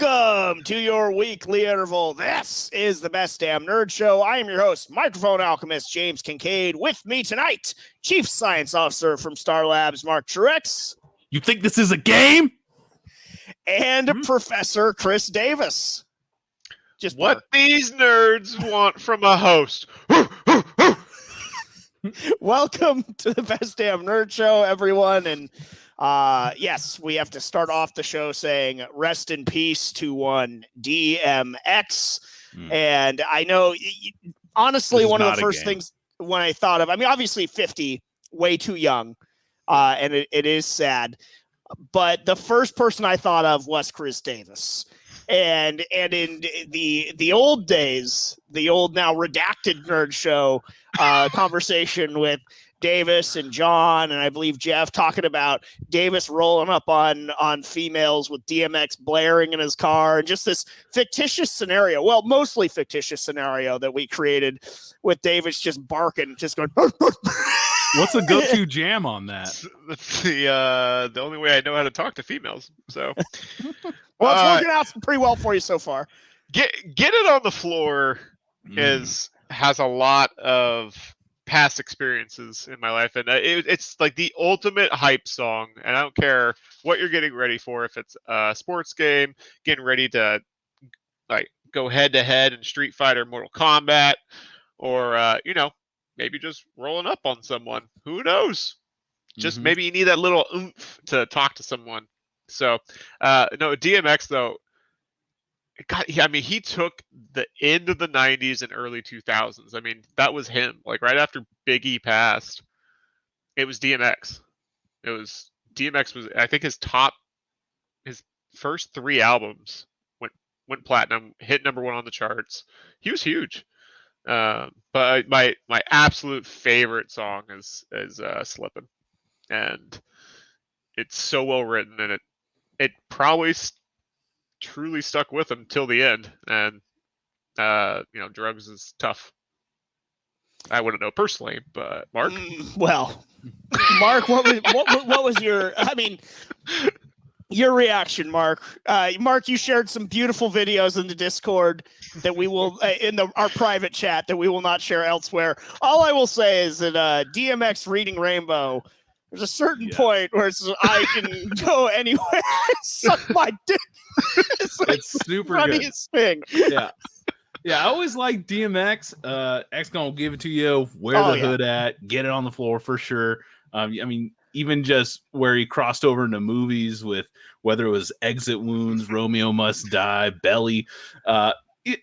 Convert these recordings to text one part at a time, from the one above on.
Welcome to your weekly interval. This is the Best Damn Nerd Show. I am your host, microphone alchemist James Kincaid. With me tonight, Chief Science Officer from Star Labs, Mark Truex. You think this is a game? And Professor Chris Davis. Just what these nerds want from a host. Welcome to the Best Damn Nerd Show, everyone. And yes, we have to start off the show saying rest in peace to one DMX. And I know, honestly, one of the first things when I thought of, I mean, obviously 50, way too young, and it is sad. But the first person I thought of was Chris Davis. And in the old days, the old now redacted Nerd Show conversation with Davis and John, and I believe Jeff, talking about Davis rolling up on females with DMX blaring in his car, and just this fictitious scenario, well, mostly fictitious scenario that we created with Davis just barking, just going. What's the go-to jam on that? That's the only way I know how to talk to females. So, well, it's working out pretty well for you so far. Get it on the floor has a lot of past experiences in my life, and it's like the ultimate hype song. And I don't care what you're getting ready for, if it's a sports game, getting ready to like go head to head in Street Fighter, Mortal Kombat, or maybe just rolling up on someone. Who knows? Just maybe you need that little oomph to talk to someone. So, no, DMX though. He took the end of the 90s and early 2000s. I mean, that was him. Like right after Biggie passed, it was DMX. DMX was, I think, his first 3 albums went platinum, hit #1 on the charts. He was huge. But my absolute favorite song is Slippin', and it's so well written, and it probably truly stuck with him till the end. And drugs is tough. I wouldn't know personally, but Mark. Well, Mark, what was your? I mean, your reaction, Mark. Mark, you shared some beautiful videos in the Discord that we will in our private chat that we will not share elsewhere. All I will say is that DMX reading Rainbow. There's a certain point where I can go anywhere, suck my dick. It's super good. Thing. Yeah. I always like DMX. X gonna give it to you. Where the hood at? Get it on the floor for sure. I mean, even just where he crossed over into movies with whether it was Exit Wounds, Romeo Must Die, Belly. It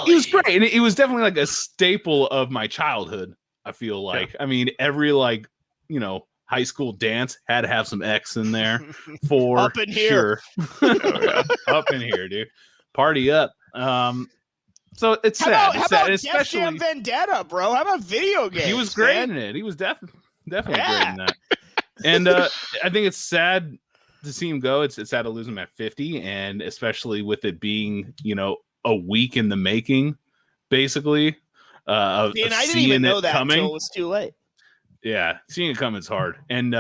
was great, and it was definitely like a staple of my childhood. I feel like. I mean, every high school dance had to have some X in there for up in here. Sure. Up in here, dude. Party up. So it's sad. How it's about sad, especially Def Jam Vendetta, bro? How about video games? He was great in it. He was definitely great in that. And I think it's sad to see him go. It's sad to lose him at 50, and especially with it being a week in the making, basically. I didn't even know that until it was too late. Yeah, seeing it come is hard. And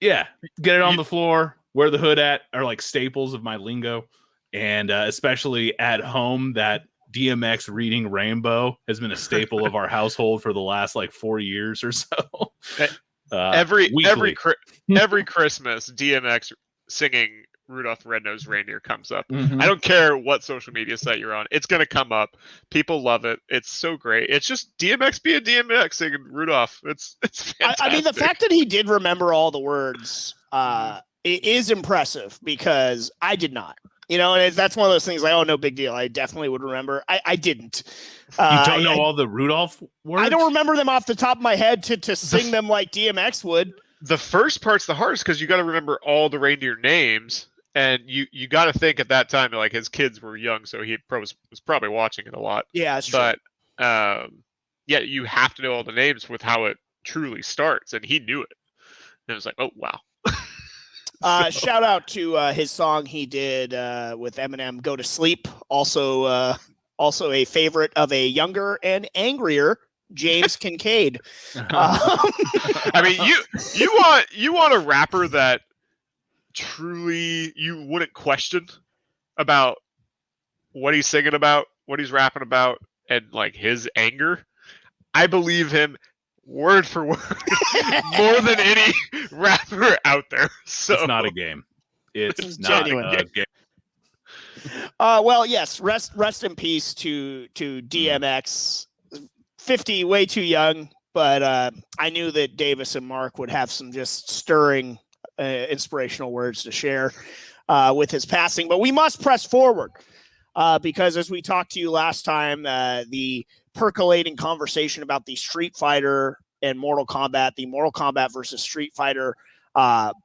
get it on the floor. Where the hood at are like staples of my lingo. And especially at home, that DMX reading Rainbow has been a staple of our household for the last 4 years or so. Every Christmas, DMX singing Rudolph the Red-Nosed Reindeer comes up. I don't care what social media site you're on. It's going to come up. People love it. It's so great. It's just DMX being DMX singing Rudolph. It's fantastic. I mean, the fact that he did remember all the words it is impressive, because I did not. And that's one of those things no big deal. I definitely would remember. I didn't. You don't know all the Rudolph words? I don't remember them off the top of my head to sing them like DMX would. The first part's the hardest, because you got to remember all the reindeer names. And you got to think at that time, his kids were young, so he was probably watching it a lot. Yeah, that's true. But you have to know all the names with how it truly starts, and he knew it. And it was like, oh wow. Shout out to his song he did with Eminem, "Go to Sleep." Also a favorite of a younger and angrier James Kincaid. I mean, you want a rapper that truly you wouldn't question. about what he's singing about, what he's rapping about, and like his anger, I believe him word for word more than any rapper out there. So it's not a game. It's not genuine. a game. Well, yes. Rest in peace to DMX. 50, way too young, but I knew that Davis and Mark would have some just stirring, inspirational words to share with his passing. But we must press forward because, as we talked to you last time, the percolating conversation about the Street Fighter and Mortal Kombat, the Mortal Kombat versus Street Fighter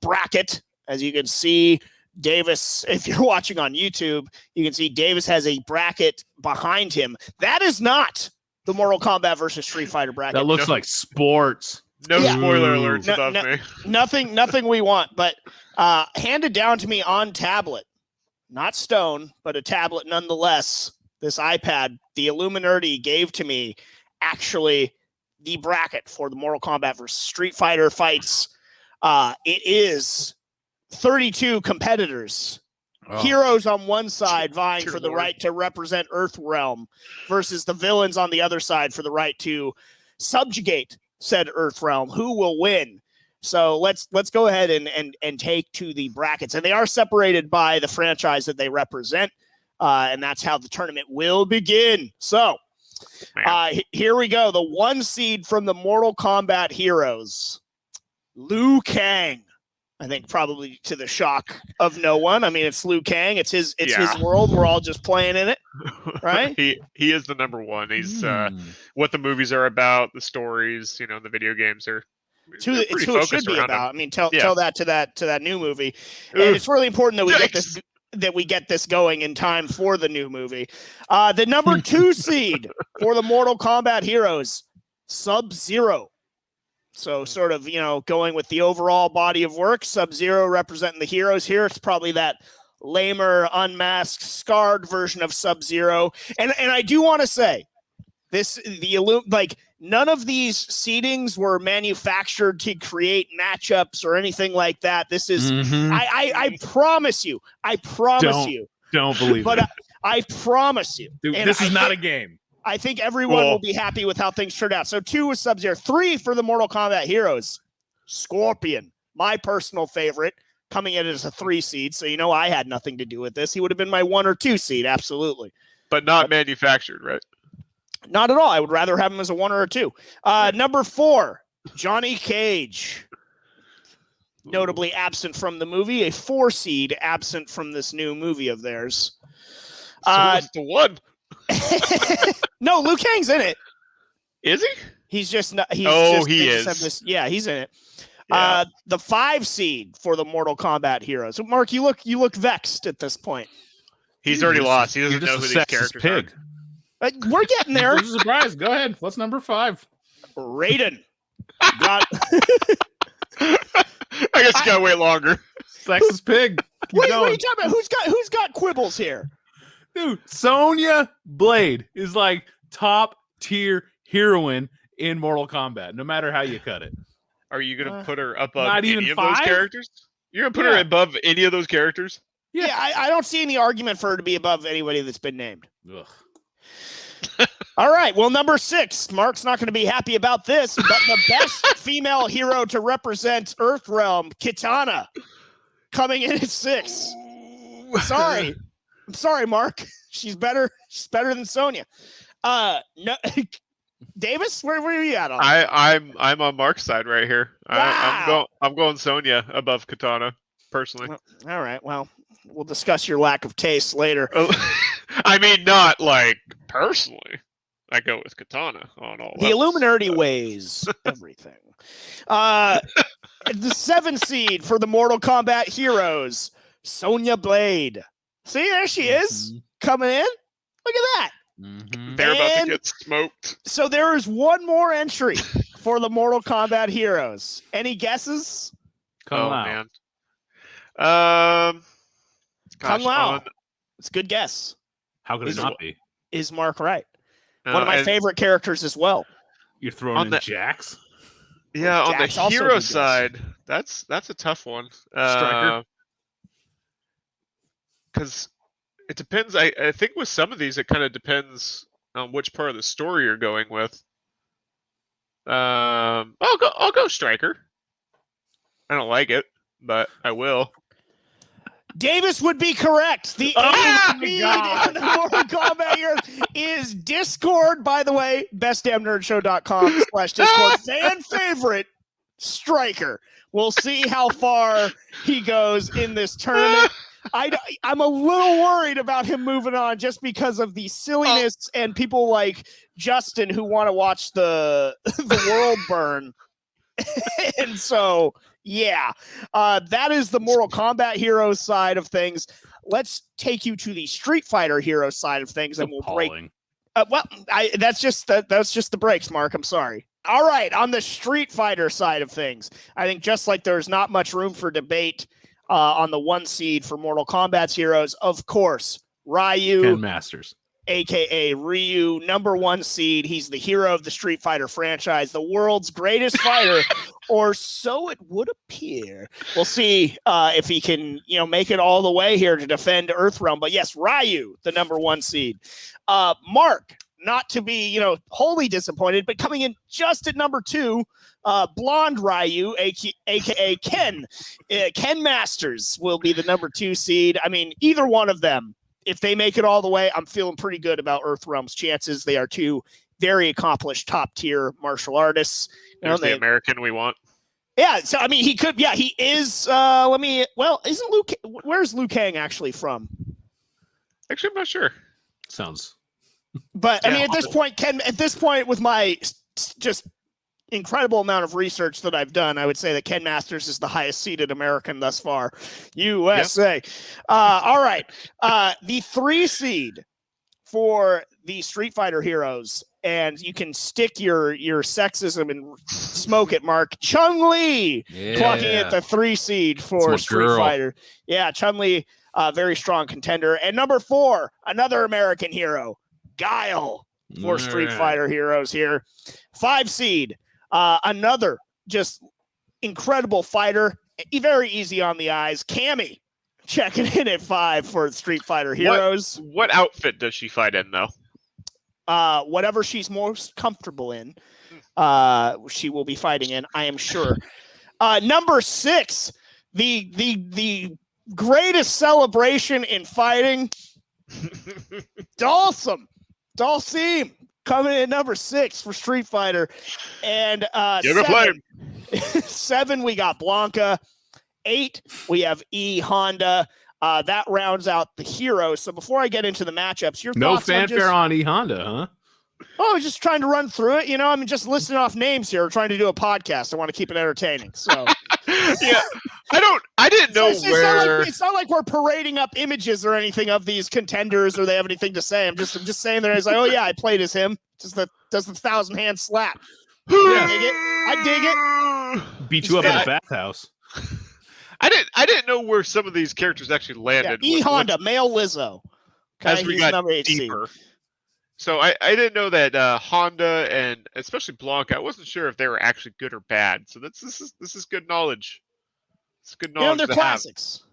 bracket, as you can see. Davis, if you're watching on YouTube, you can see Davis has a bracket behind him. That is not the Mortal Kombat versus Street Fighter bracket. That looks like sports. No spoiler alerts above me. Nothing we want, but handed down to me on tablet, not stone, but a tablet nonetheless. This iPad, the Illuminerdy gave to me actually the bracket for the Mortal Kombat versus Street Fighter fights. It is 32 competitors, heroes on one side vying for the right to represent Earthrealm versus the villains on the other side for the right to subjugate said Earthrealm. Who will win? So let's go ahead and take to the brackets, and they are separated by the franchise that they represent, and that's how the tournament will begin. So here we go. The 1 seed from the Mortal Kombat heroes, Liu Kang. I think probably to the shock of no one. I mean, it's Liu Kang. It's his world. We're all just playing in it, right? He is the number one. He's what the movies are about, the stories, the video games are. It's who it should be about. I mean, tell that to that new movie, and it's really important that we get this going in time for the new movie. The number 2 seed for the Mortal Kombat heroes, Sub-Zero. So sort of, going with the overall body of work, Sub-Zero representing the heroes here. It's probably that lamer, unmasked, scarred version of Sub-Zero. And I do want to say none of these seedings were manufactured to create matchups or anything like that. This is, I promise you. Don't believe but it. I promise you. Dude, this is not a game. I think everyone will be happy with how things turned out. So 2 was Sub-Zero. 3 for the Mortal Kombat heroes, Scorpion, my personal favorite, coming in as a 3 seed. So I had nothing to do with this. He would have been my 1 or 2 seed, absolutely. But not manufactured, right? Not at all. I would rather have him as a 1 or a 2. Number 4, Johnny Cage. Notably absent from the movie, a 4 seed absent from this new movie of theirs. So what's the 1? No, Liu Kang's in it. Is he? He's just not. He is. Yeah, he's in it. Yeah. The 5 seed for the Mortal Kombat heroes. So Mark, you look vexed at this point. He's already lost. He doesn't know who these characters are. We're getting there. It's a surprise. Go ahead. What's number 5? Raiden. I guess you gotta wait longer. Sexist pig. What are you talking about? Who's got quibbles here? Dude, Sonya Blade is like top tier heroine in Mortal Kombat, no matter how you cut it. Are you gonna put her above not any even of 5? those characters? You're gonna put her above any of those characters? Yeah, I don't see any argument for her to be above anybody that's been named. Ugh. All right, well, number 6. Mark's not going to be happy about this, but the best female hero to represent Earthrealm, Kitana, coming in at 6. Sorry. I'm sorry, Mark. She's better. She's better than Sonya. No, Davis, where are you at on? I'm on Mark's side right here. Wow. I'm going Sonya above Katana personally. All right. Well, we'll discuss your lack of taste later. I mean, not like personally. I go with Katana on all. The Illuminerdy weighs everything. The 7 seed for the Mortal Kombat heroes, Sonya Blade. See, there she is coming in. Look at that. They're about to get smoked. So there is one more entry for the Mortal Kombat heroes. Any guesses? Kung Lao. Man. Kung Lao. It's a good guess. How could it not be? Is Mark right? One of my favorite characters as well. You're throwing in Jax? Yeah, on Jax the hero side, that's a tough one. Striker? Because It depends. I think with some of these, it kind of depends on which part of the story you're going with. I'll go Striker. I don't like it, but I will. Davis would be correct. The lead in the Mortal Kombat here is Discord, by the way, bestdamnnerdshow.com/Discord. Fan favorite, Striker. We'll see how far he goes in this tournament. I'm a little worried about him moving on just because of the silliness and people like Justin who want to watch the world burn. And so, yeah, that is the Mortal Kombat hero side of things. Let's take you to the Street Fighter hero side of things, and we'll break. That's just the breaks, Mark. I'm sorry. All right, on the Street Fighter side of things, I think just like there's not much room for debate on the 1 seed for Mortal Kombat's heroes, of course, Ryu. Ken Masters. AKA Ryu, number 1 seed. He's the hero of the Street Fighter franchise, the world's greatest fighter, or so it would appear. We'll see if he can, make it all the way here to defend Earthrealm. But yes, Ryu, the number 1 seed. Mark, not to be, wholly disappointed, but coming in just at number 2, Blonde Ryu, aka Ken. Ken Masters will be the number 2 seed. I mean, either one of them, if they make it all the way, I'm feeling pretty good about Earthrealm's chances. They are 2 very accomplished top-tier martial artists. There's the American we want. Yeah, so I mean, he could. Yeah, he is. Isn't Luke? Where's Liu Kang actually from? Actually, I'm not sure. Sounds. But I mean, at this point, Ken. At this point, with my just incredible amount of research that I've done, I would say that Ken Masters is the highest seeded American thus far. USA. Yep. All right. The 3 seed for the Street Fighter heroes, and you can stick your sexism and smoke it, Mark. Chun-Li clocking at the 3 seed for Street Fighter. Yeah, Chun-Li, very strong contender. And number 4, another American hero, Guile for Street Fighter heroes here. 5 seed. Another just incredible fighter, very easy on the eyes. Cammy checking in at 5 for Street Fighter heroes. What outfit does she fight in, though? Whatever she's most comfortable in, she will be fighting in, I am sure. Number 6, the greatest celebration in fighting, Dalsim coming in number 6 for Street Fighter. And 7, we got Blanca. 8, we have E Honda. That rounds out the heroes. So before I get into the matchups, your no thoughts fanfare on E Honda, huh? Oh, just trying to run through it. I'm just listing off names here, trying to do a podcast. I want to keep it entertaining. So yeah, I didn't know where. It's not like we're parading up images or anything of these contenders, or they have anything to say. I'm just saying that it's like, oh yeah, I played as him. Just does the 1,000-hand slap. Yeah, I dig it. Beat you up in a bathhouse. I didn't know where some of these characters actually landed. Yeah, E Honda, male Lizzo. Okay, as we got deeper. So I didn't know that Honda and especially Blanca, I wasn't sure if they were actually good or bad. So this is good knowledge. It's good knowledge. They're classics.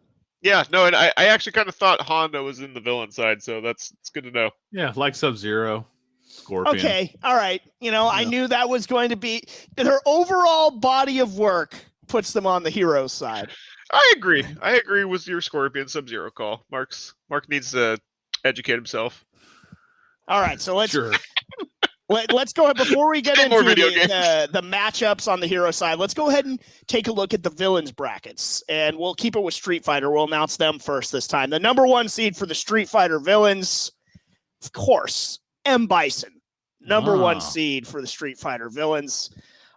Yeah, no, and I actually kind of thought Honda was in the villain side, so it's good to know. Yeah, like Sub-Zero, Scorpion. Okay, all right. I knew that was going to be their overall body of work puts them on the hero side. I agree. I agree with your Scorpion Sub-Zero call. Mark needs to educate himself. All right, so let's go ahead before we get into the matchups on the hero side. Let's go ahead and take a look at the villains brackets, and we'll keep it with Street Fighter. We'll announce them first this time. The number 1 seed for the Street Fighter villains, of course, M. Bison. Number 1 seed for the Street Fighter villains.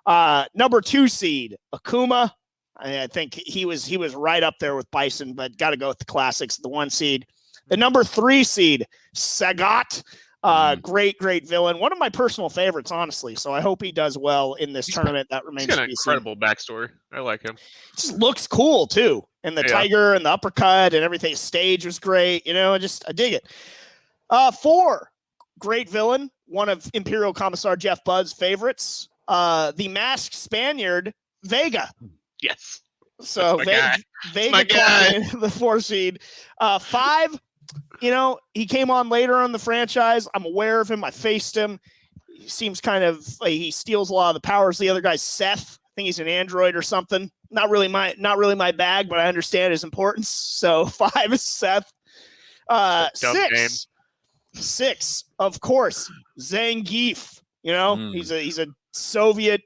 Number 2 seed, Akuma. I think he was right up there with Bison, but got to go with the classics. The 1 seed. The number 3 seed, Sagat. Great villain. One of my personal favorites, honestly. So I hope he does well in this tournament. That remains to be seen. He's got an incredible backstory. I like him. Just looks cool too. And the tiger and the uppercut and everything. Stage was great. I dig it. 4, great villain. One of Imperial Commissar Jeff Budd's favorites. The masked Spaniard, Vega. Yes. So Vega, the 4 seed. 5, you know, he came on later on the franchise. I'm aware of him. I faced him. He seems kind of like he steals a lot of the powers. The other guy's Seth. I think he's an android or something. Not really my bag, but I understand his importance. So 5 is Seth. 6, of course, Zangief. You know, he's a Soviet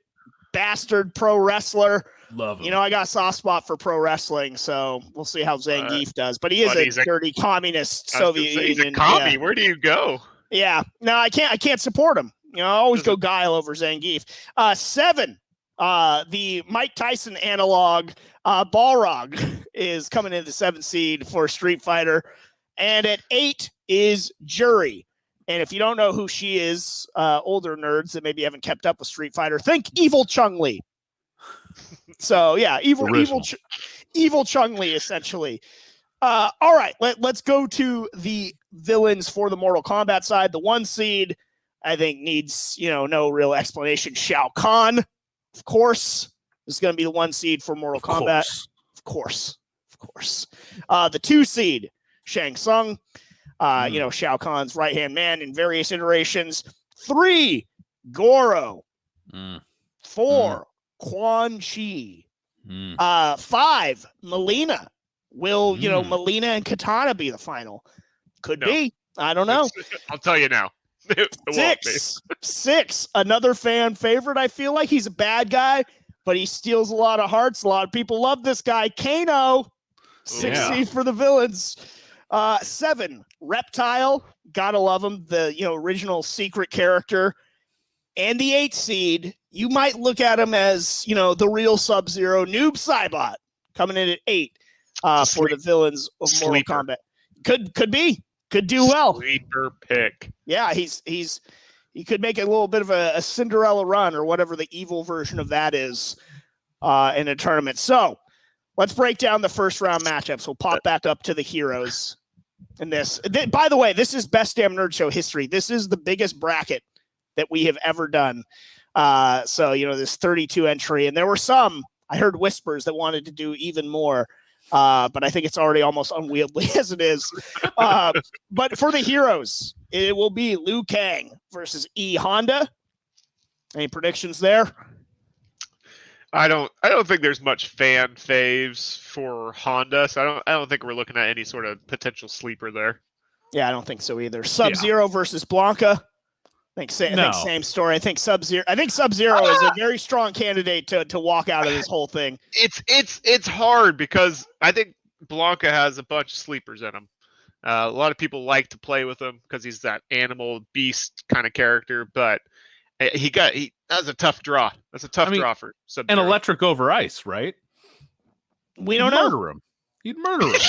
bastard pro wrestler. Love him. You know, I got a soft spot for pro wrestling, so we'll see how Zangief does. But he is a dirty communist Soviet Union. He's a commie. Yeah. Where do you go? Yeah, no, I can't support him. You know, I always go Guile over Zangief. 7, the Mike Tyson analog, Balrog is coming in the 7th seed for Street Fighter, and at 8 is Jury. And if you don't know who she is, older nerds that maybe haven't kept up with Street Fighter, think evil Chun-Li. So yeah, evil Chun-Li essentially. All right, let's go to the villains for the Mortal Kombat side. The 1 seed, I think, needs no real explanation. Shao Kahn, of course, is going to be the 1 seed for Mortal Kombat. Of course. The 2 seed, Shang Tsung. Shao Kahn's right-hand man in various iterations. 3, Goro. 4, Quan Chi. 5, Melina. Will, Melina and Katana be the final? Could be. I don't know. I'll tell you now. 6, another fan favorite. I feel like he's a bad guy, but he steals a lot of hearts. A lot of people love this guy. Kano. 6 seed for the villains. 7, Reptile. Gotta love him. The original secret character. And the 8 seed, you might look at him as the real Sub-Zero, Noob Saibot, coming in at 8 for the villains of Mortal Kombat. Could be. Could do well. Sleeper pick. Yeah, he could make a little bit of a Cinderella run or whatever the evil version of that is in a tournament. So let's break down the first round matchups. We'll pop back up to the heroes in this. By the way, this is Best Damn Nerd Show history. This is the biggest bracket that we have ever done. So, this 32 entry, and there were some, I heard whispers that wanted to do even more. But I think it's already almost unwieldy as it is. But for the heroes, it will be Liu Kang versus E Honda. Any predictions there? I don't think there's much fan faves for Honda, so I don't think we're looking at any sort of potential sleeper there. Yeah, I don't think so either. Sub-Zero versus Blanca. I think same story. I think Sub-Zero is a very strong candidate to walk out of this whole thing. It's hard because I think Blanca has a bunch of sleepers in him. A lot of people like to play with him because he's that animal beast kind of character, but that was a tough draw. That's a tough draw for Sub-Zero. And electric over ice, right? We don't know. Murder him. You'd murder him.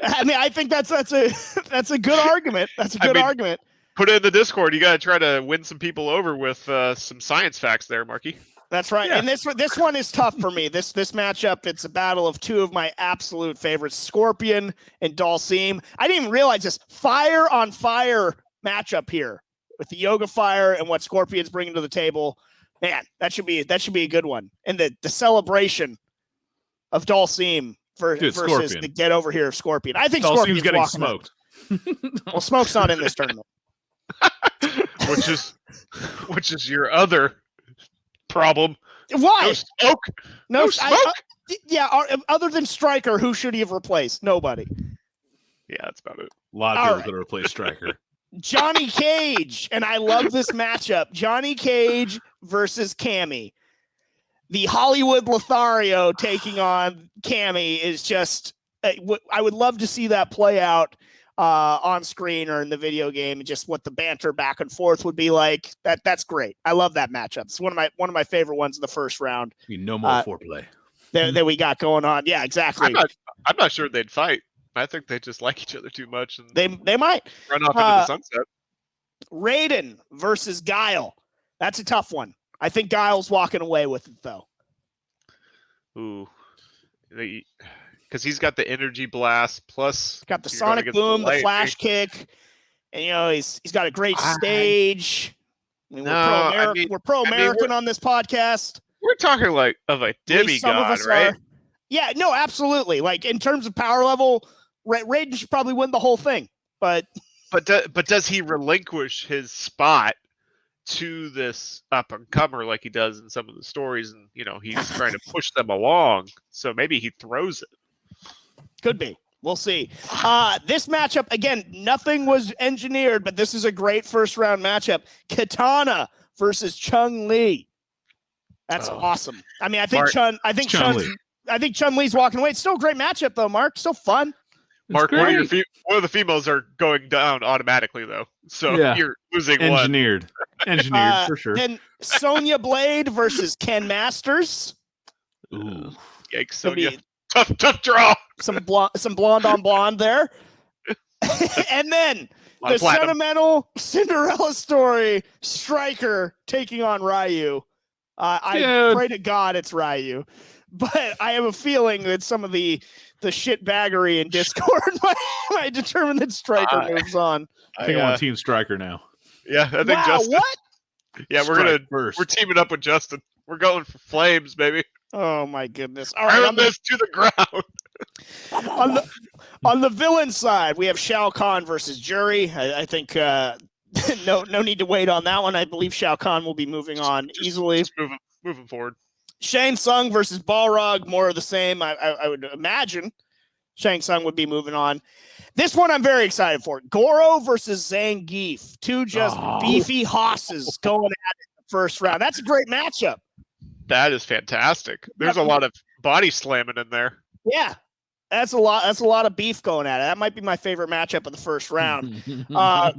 I mean, I think that's a good argument. That's a good argument. Put it in the Discord. You got to try to win some people over with some science facts there, Marky. That's right. Yeah. And this one is tough for me. This matchup, it's a battle of 2 of my absolute favorites, Scorpion and Dhalsim. I didn't even realize this fire on fire matchup here with the Yoga Fire and what Scorpion's bringing to the table. Man, that should be a good one. And the celebration of Dhalsim versus Scorpion. the get over here of Scorpion. I think Dhalsim's Scorpion's getting smoked. Well, smoke's not in this tournament. which is your other problem. Why? No smoke. Other than Stryker, who should he have replaced? Nobody. Yeah, that's about it. A lot of people could replace Stryker. Johnny Cage, and I love this matchup. Johnny Cage versus Cammy. The Hollywood Lothario taking on Cammy is just. I would love to see that play out on screen or in the video game, and just what the banter back and forth would be like. That's great. I love that matchup. It's one of my favorite ones in the first round. No more foreplay that we got going on. Yeah, exactly. I'm not sure they'd fight. I think they just like each other too much, and they might run off into the sunset. Raiden versus Guile. That's a tough one. I think Guile's walking away with it though. Ooh, because he's got the energy blast, plus got the sonic boom, the flash kick, and he's got a great stage. I mean, we're pro-American on this podcast. We're talking like of a demigod, right? Yeah, no, absolutely. Like in terms of power level, Raiden should probably win the whole thing. but does he relinquish his spot to this up and comer like he does in some of the stories, and he's trying to push them along, so maybe he throws it. Could be. We'll see. This matchup, again, nothing was engineered, but this is a great first round matchup. Katana versus Chun-Li. That's awesome. I mean, I think Chun-Li's walking away. It's still a great matchup though, Mark. Still fun. Mark, one of the females are going down automatically though, so you're losing engineered for sure. Then Sonya Blade versus Ken Masters. Ooh, yikes, Sonya! Tough draw. Some blonde on blonde there, and then the sentimental Cinderella story. Stryker taking on Ryu. I pray to God it's Ryu, but I have a feeling that some of the shitbaggery in Discord might determine that Stryker moves on. I think I want Team Stryker now. Yeah, I think Justin. What? Yeah, we're teaming up with Justin. We're going for flames, baby. Oh my goodness! All right, on this to the ground. on the villain side, we have Shao Kahn versus Jury. I think no need to wait on that one. I believe Shao Kahn will be moving on easily. Just moving forward. Shang Tsung versus Balrog, more of the same. I would imagine Shang Tsung would be moving on. This one I'm very excited for. Goro versus Zangief. Two just beefy hosses going at it in the first round. That's a great matchup. That is fantastic. There's a lot of body slamming in there. Yeah. That's a lot of beef going at it. That might be my favorite matchup of the first round.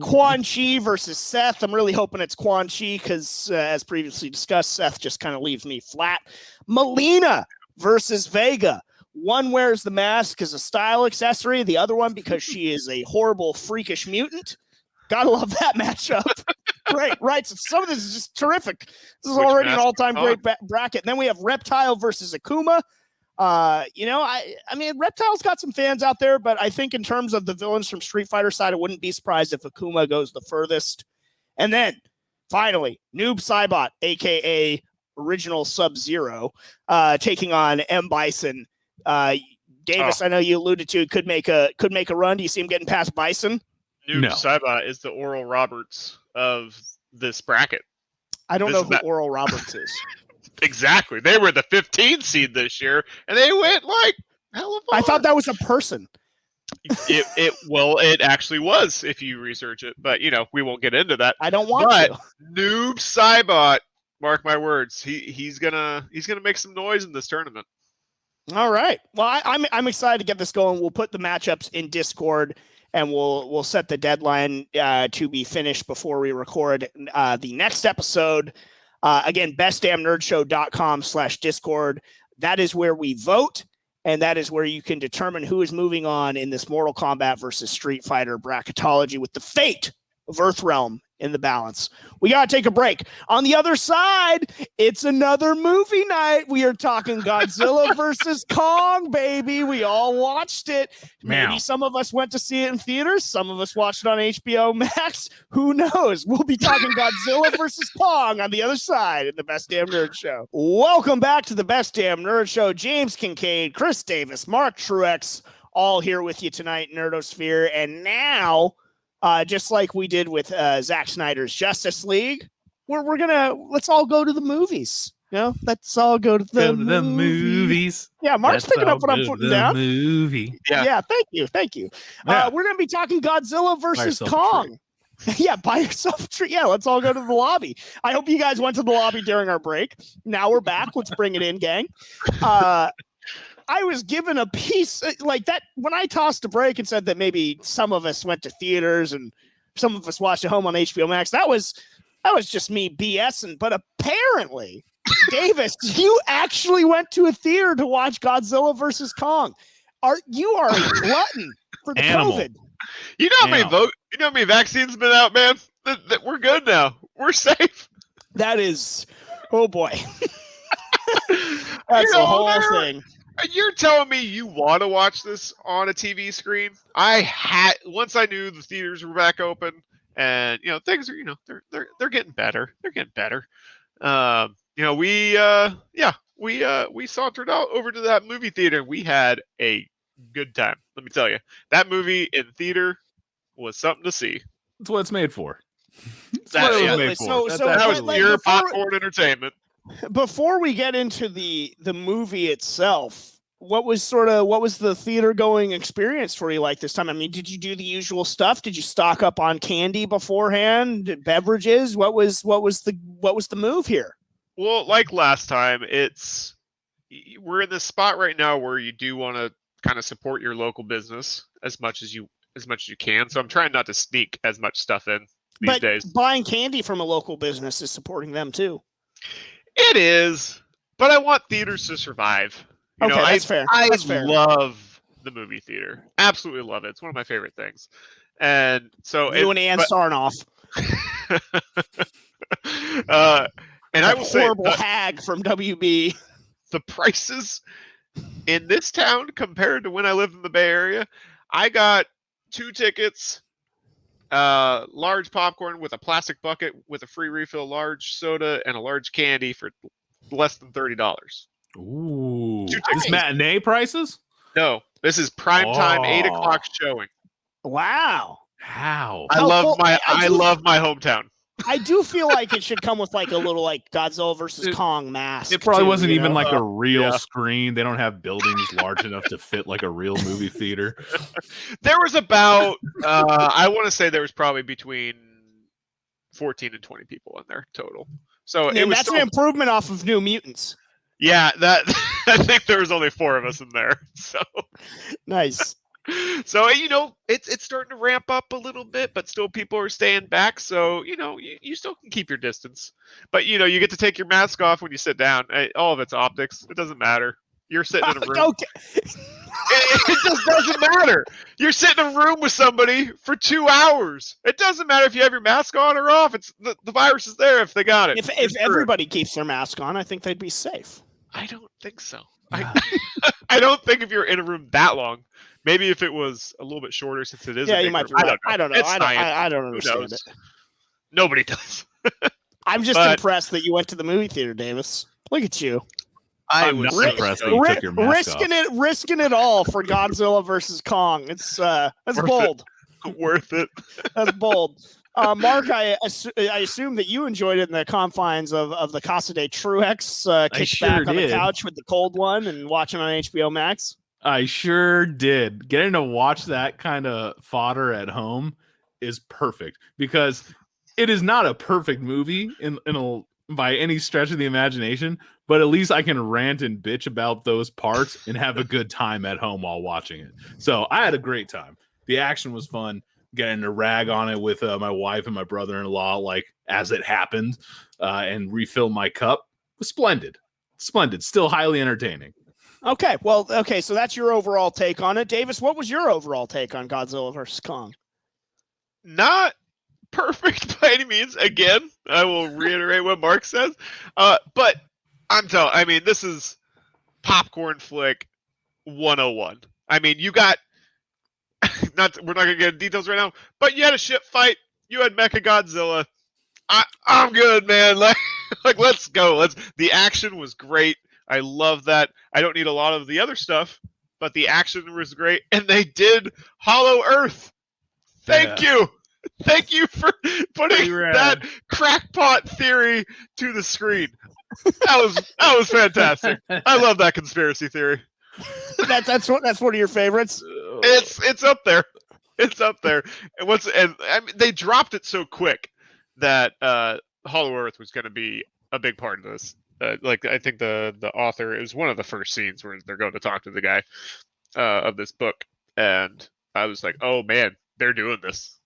Quan Chi versus Seth. I'm really hoping it's Quan Chi because, as previously discussed, Seth just kind of leaves me flat. Melina versus Vega. One wears the mask as a style accessory. The other one because she is a horrible, freakish mutant. Gotta love that matchup. Great, right? So some of this is just terrific. This is already an all-time great bracket. And then we have Reptile versus Akuma. I mean, Reptile's got some fans out there, but I think in terms of the villains from Street Fighter side, I wouldn't be surprised if Akuma goes the furthest. And then finally, Noob Saibot, aka Original Sub-Zero, taking on M. Bison. Davis, I know you alluded to could make a run. Do you see him getting past Bison? Noob Saibot is the Oral Roberts of this bracket. I don't know who Oral Roberts is. Exactly. They were the 15th seed this year, and they went like hell of a I thought that was a person. It actually was if you research it, but we won't get into that. I don't want to. Noob Saibot, mark my words, he's gonna make some noise in this tournament. All right. Well, I'm excited to get this going. We'll put the matchups in Discord, and we'll set the deadline to be finished before we record the next episode. Again, bestdamnerdshow.com/Discord. That is where we vote, and that is where you can determine who is moving on in this Mortal Kombat versus Street Fighter bracketology with the fate of Earthrealm in the balance. We got to take a break. On the other side, it's another movie night. We are talking Godzilla versus Kong, baby. We all watched it. Maybe some of us went to see it in theaters. Some of us watched it on HBO Max. Who knows? We'll be talking Godzilla versus Kong on the other side in the Best Damn Nerd Show. Welcome back to the Best Damn Nerd Show. James Kincaid, Chris Davis, Mark Truex, all here with you tonight, Nerdosphere. And now, just like we did with Zack Snyder's Justice League, let's all go to the movies. Let's all go to the movies. Yeah, Mark's picking up what I'm putting down. Movie. Yeah, thank you. Yeah. We're gonna be talking Godzilla versus Kong. Yeah, buy yourself a treat. Yeah, let's all go to the lobby. I hope you guys went to the lobby during our break. Now we're back. Let's bring it in, gang. I was given a piece like that when I tossed a break and said that maybe some of us went to theaters and some of us watched at home on HBO Max. That was just me BSing. But apparently, Davis, you actually went to a theater to watch Godzilla versus Kong. You are a glutton for the COVID. You know how many vaccines been out, man? That we're good now. We're safe. That is, oh boy. That's the whole thing. You're telling me you want to watch this on a TV screen? Once I knew the theaters were back open, and things are they're getting better. They're getting better. We sauntered out over to that movie theater. And we had a good time. Let me tell you, that movie in theater was something to see. That's what it's made for. That was pure popcorn entertainment. Before we get into the movie itself, what was the theater going experience for you like this time? I mean, did you do the usual stuff? Did you stock up on candy beforehand, beverages? What was the move here? Well, like last time, we're in this spot right now where you do want to kind of support your local business as much as you can. So I'm trying not to sneak as much stuff in these days. Buying candy from a local business is supporting them too. It is, but I want theaters to survive. That's fair. I love the movie theater. Absolutely love it. It's one of my favorite things. And so and Ann Sarnoff. And I will say, horrible hag from WB. The prices in this town compared to when I lived in the Bay Area, I got 2 tickets, large popcorn with a plastic bucket with a free refill, large soda, and a large candy for less than $30. Ooh, this matinee prices? No, this is prime time, 8 o'clock showing. Wow. How? I love my hometown. I do feel like it should come with like a little like Godzilla versus Kong mask. It probably wasn't even like a real screen. They don't have buildings large enough to fit like a real movie theater. There was about, I want to say there was probably between 14 and 20 people in there total. So that's an improvement off of New Mutants. Yeah, I think there was only 4 of us in there. So nice. So it's starting to ramp up a little bit, but still people are staying back. So you still can keep your distance, but you get to take your mask off when you sit down. All of it's optics. It doesn't matter. You're sitting in a room. Okay. It just doesn't matter. You're sitting in a room with somebody for 2 hours. It doesn't matter if you have your mask on or off. It's the virus is there if they got it. If everybody keeps their mask on, I think they'd be safe. I don't think so. I don't think if you're in a room that long. Maybe if it was a little bit shorter, since it is. Yeah, you might be right. I don't know. I don't understand it. Nobody does. I'm just impressed that you went to the movie theater, Davis. Look at you. I'm not impressed that you took your mask risking it all for Godzilla versus Kong. It's that's bold. Worth it. That's bold. Mark, I assume that you enjoyed it in the confines of the Casa de Truex, kicked back on the couch with the cold one and watching on HBO Max. I sure did. Getting to watch that kind of fodder at home is perfect because it is not a perfect movie by any stretch of the imagination, but at least I can rant and bitch about those parts and have a good time at home while watching it. So I had a great time. The action was fun. Getting to rag on it with my wife and my brother-in-law, like as it happened, and refill my cup was splendid. Still highly entertaining. Okay, so that's your overall take on it. Davis, what was your overall take on Godzilla vs. Kong? Not perfect by any means. Again, I will reiterate what Mark says. But this is popcorn flick 101. I mean, you got we're not gonna get into details right now, but you had a ship fight, you had Mechagodzilla. I'm good, man. Like let's go. The action was great. I love that. I don't need a lot of the other stuff, but the action was great. And they did Hollow Earth. Thank you. Thank you for putting that crackpot theory to the screen. That was fantastic. I love that conspiracy theory. That's one of your favorites. It's up there. It's up there. And they dropped it so quick that Hollow Earth was going to be a big part of this. I think the author, it was one of the first scenes where they're going to talk to the guy of this book, and I was like, "Oh man, they're doing this.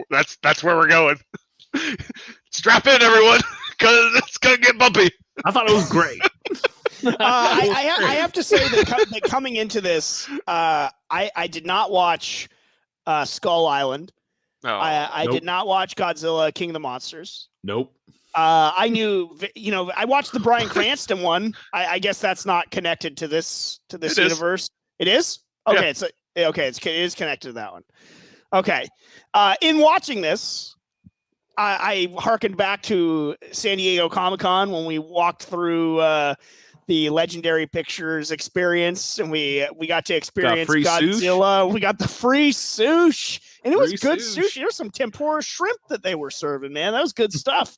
That's where we're going. Strap in, everyone, because it's gonna get bumpy." I thought it was great. I have to say that coming into this, I did not watch Skull Island. No, I did not watch Godzilla King of the Monsters. Nope. I knew, I watched the Bryan Cranston one. I guess that's not connected to this universe. It is? Okay, yeah. It is connected to that one. Okay. In watching this, I hearkened back to San Diego Comic-Con when we walked through the Legendary Pictures experience, and we got to experience Godzilla. We got the free sushi, and it was good sushi. There was some tempura shrimp that they were serving, man. That was good stuff.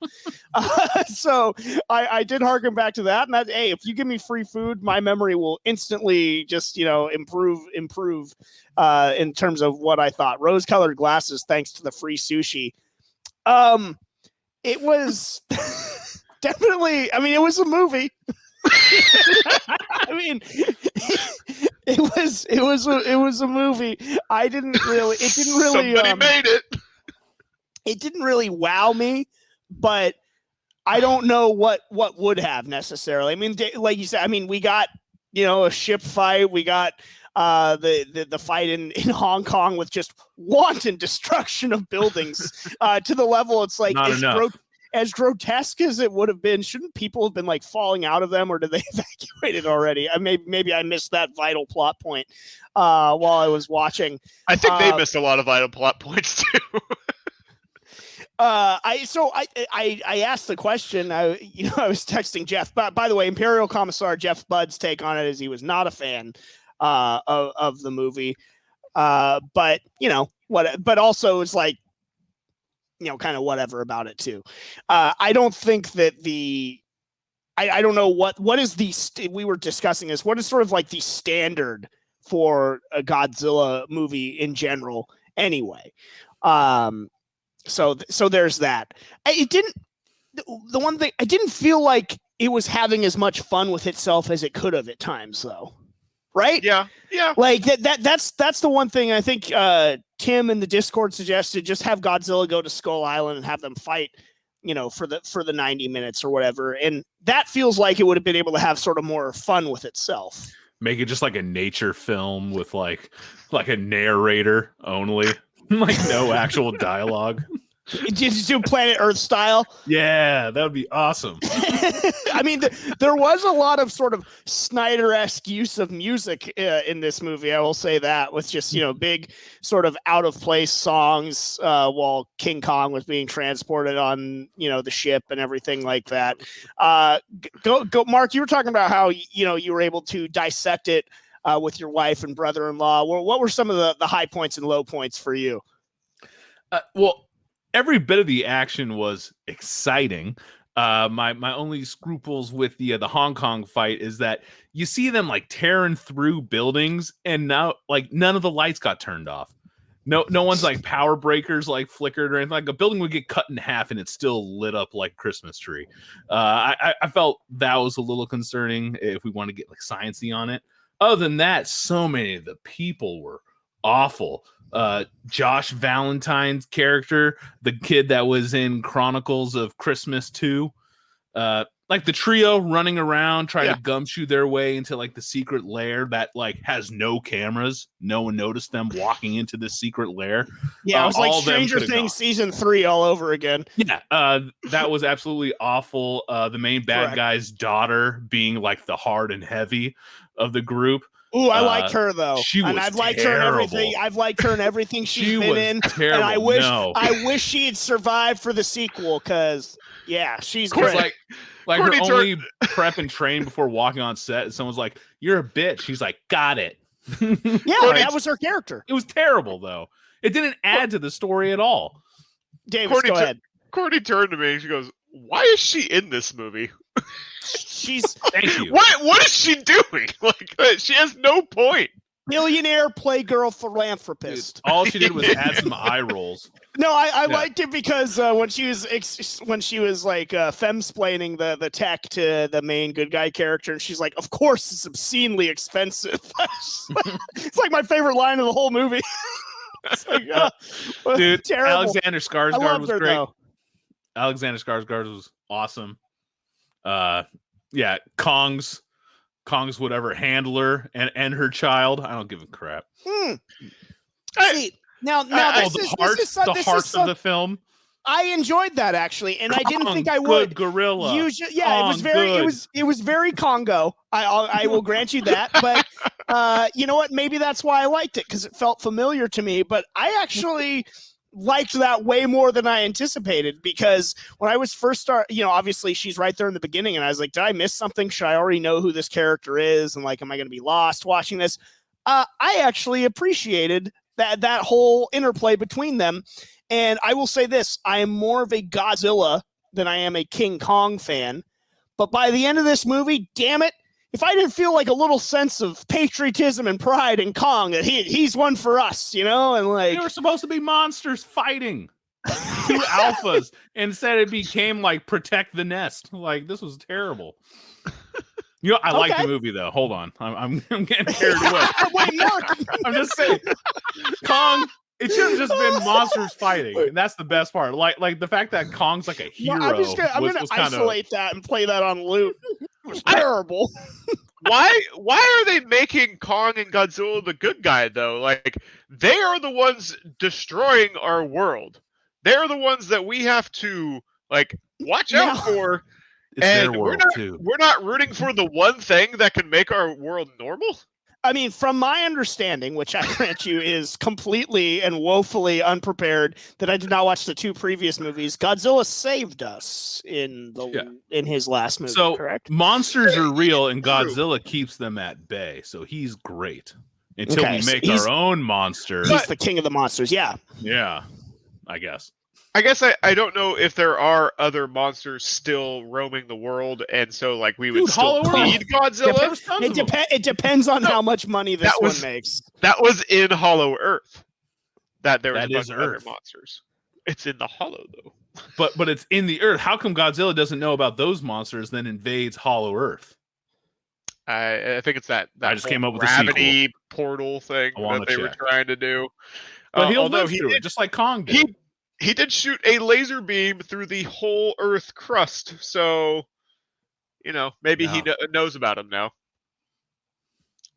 So I did harken back to that, and hey, if you give me free food, my memory will instantly just improve in terms of what I thought. Rose-colored glasses, thanks to the free sushi. It was definitely. I mean, it was a movie. I mean, it was a movie. It didn't really. Somebody made it. It didn't really wow me, but I don't know what would have necessarily. I mean, like you said, I mean, we got a ship fight. We got the fight in Hong Kong with just wanton destruction of buildings to the level it's like as grotesque as it would have been. Shouldn't people have been like falling out of them, or did they evacuate it already? Maybe I missed that vital plot point while I was watching. I think they missed a lot of vital plot points too. I asked the question. I was texting Jeff. But by the way, Imperial Commissar Jeff Budd's take on it is he was not a fan of the movie. But but also it's like, kind of whatever about it too. I don't think that I don't know what is we were discussing this. What is sort of like the standard for a Godzilla movie in general anyway? So there's that. The one thing, I didn't feel like it was having as much fun with itself as it could have at times though. Right? Yeah. Like that's the one thing I think Tim in the Discord suggested, just have Godzilla go to Skull Island and have them fight, for the 90 minutes or whatever. And that feels like it would have been able to have sort of more fun with itself. Make it just like a nature film with like a narrator only, like no actual dialogue. Just do Planet Earth style. Yeah, that would be awesome. I mean, there was a lot of sort of Snyder-esque use of music in this movie. I will say that, with just big sort of out of place songs while King Kong was being transported on the ship and everything like that. Go, Mark. You were talking about how you were able to dissect it with your wife and brother-in-law. What were some of the high points and low points for you? Well, every bit of the action was exciting. My only scruples with the Hong Kong fight is that you see them like tearing through buildings, and now like none of the lights got turned off. No one's like power breakers like flickered or anything. Like a building would get cut in half and it's still lit up like a Christmas tree. I felt that was a little concerning if we want to get like sciencey on it. Other than that, so many of the people were awful. Josh Valentine's character, the kid that was in Chronicles of Christmas 2, like the trio running around trying to gumshoe their way into like the secret lair that like has no cameras. No one noticed them walking into the secret lair. Yeah, it was like Stranger Things season 3 all over again. Yeah, that was absolutely awful. The main bad guy's daughter being like the hard and heavy of the group. Ooh, I liked her though. I've liked her in everything. I've liked her in everything she's been in. Terrible. And I wish she had survived for the sequel, because she's great. Like her only prep and train before walking on set, and someone's like, "You're a bitch." She's like, "Got it." That was her character. It was terrible though. It didn't add to the story at all. Davis, go ahead. Courtney turned to me and she goes, "Why is she in this movie?" Thank you. What is she doing? Like, she has no point. Billionaire playgirl philanthropist. Dude, all she did was add some eye rolls. No, I liked it because when she was like femsplaining the tech to the main good guy character, and she's like, "Of course, it's obscenely expensive." It's like my favorite line of the whole movie. It's like, dude, terrible. Alexander Skarsgård was great. Though. Alexander Skarsgård was awesome. Kong's whatever handler and her child. I don't give a crap. See, now the hearts of the film. I enjoyed that actually, and Kong, I didn't think I would. Good gorilla. It was very Congo. I will grant you that, but you know what? Maybe that's why I liked it, because it felt familiar to me. But I actually liked that way more than I anticipated, because when I was first obviously she's right there in the beginning, and I was like, did I miss something? Should I already know who this character is? And like, am I going to be lost watching this? I actually appreciated that whole interplay between them. And I will say this, I am more of a Godzilla than I am a King Kong fan. But by the end of this movie, damn it, if I didn't feel like a little sense of patriotism and pride in Kong, that he's one for us, and like they were supposed to be monsters fighting two alphas, instead it became like protect the nest. Like, this was terrible. I like the movie though. Hold on, I'm getting carried away. Wait, Mark. I'm just saying, Kong. It should have just been monsters fighting, and that's the best part. Like the fact that Kong's like a hero. I'm gonna isolate that and play that on loop. It was terrible. Why are they making Kong and Godzilla the good guy though? Like, they are the ones destroying our world. They're the ones that we have to like watch out for. It's and their world too. We're not rooting for the one thing that can make our world normal. I mean, from my understanding, which I grant you is completely and woefully unprepared, that I did not watch the two previous movies, Godzilla saved us in his last movie, so, correct? Monsters are real, and Godzilla keeps them at bay, so he's great. Until we make our own monster. He's the king of the monsters, yeah. Yeah, I guess. I don't know if there are other monsters still roaming the world, and so like we would still need Godzilla. It depends on how much money this one makes. That was in Hollow Earth. That there was a bunch of other Earth. monsters. It's in the Hollow though. But it's in the Earth. How come Godzilla doesn't know about those monsters, then invades Hollow Earth? I think it's that I just came up with a gravity portal thing that they were trying to do. But he'll live through it, just like Kong did. He did shoot a laser beam through the whole Earth crust, so maybe he knows about him now.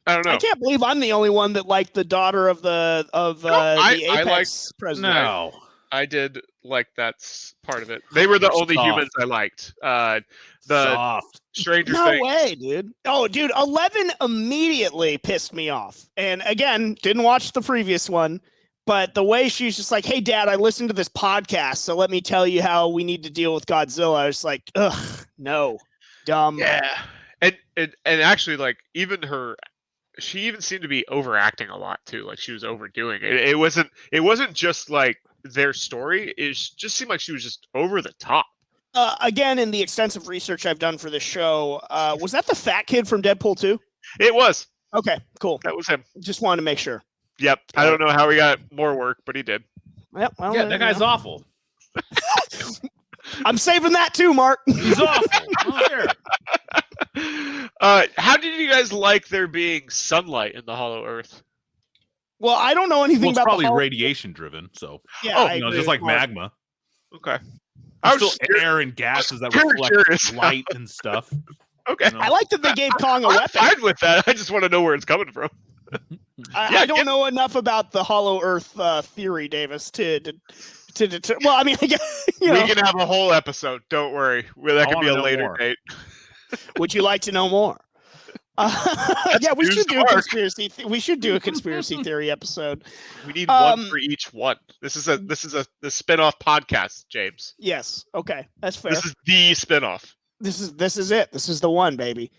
I don't know. I can't believe I'm the only one that liked the daughter of the Apex president. No, I did like that part of it. They were the only humans I liked. The Stranger Things. No way, dude. Oh, dude, 11 immediately pissed me off. And again, didn't watch the previous one. But the way she's just like, hey, Dad, I listened to this podcast, so let me tell you how we need to deal with Godzilla. I was like, ugh, no, dumb. Yeah, and actually, like, she even seemed to be overacting a lot too. Like, she was overdoing it. It wasn't just like their story. It just seemed like she was just over the top. Again, in the extensive research I've done for this show, was that the fat kid from Deadpool 2? It was. Okay, cool. That was him. Just wanted to make sure. Yep. I don't know how he got more work, but he did. Yep, well, yeah, that guy's awful. I'm saving that too, Mark. He's awful. How did you guys like there being sunlight in the Hollow Earth? Well, I don't know anything about probably radiation driven, so yeah, just like magma. Okay. There's still air and gases that reflect light and stuff. Okay. I like that they gave Kong a weapon. I'm fine with that. I just want to know where it's coming from. I don't know enough about the Hollow Earth theory, Davis, to well, I mean, I guess, we can have a whole episode. Don't worry. That could be a later date. Would you like to know more? Yeah, we should do a conspiracy. We should do a conspiracy theory episode. We need one for each one. This is the spin-off podcast, James. Yes. Okay, that's fair. This is the spin-off. This is it. This is the one, baby.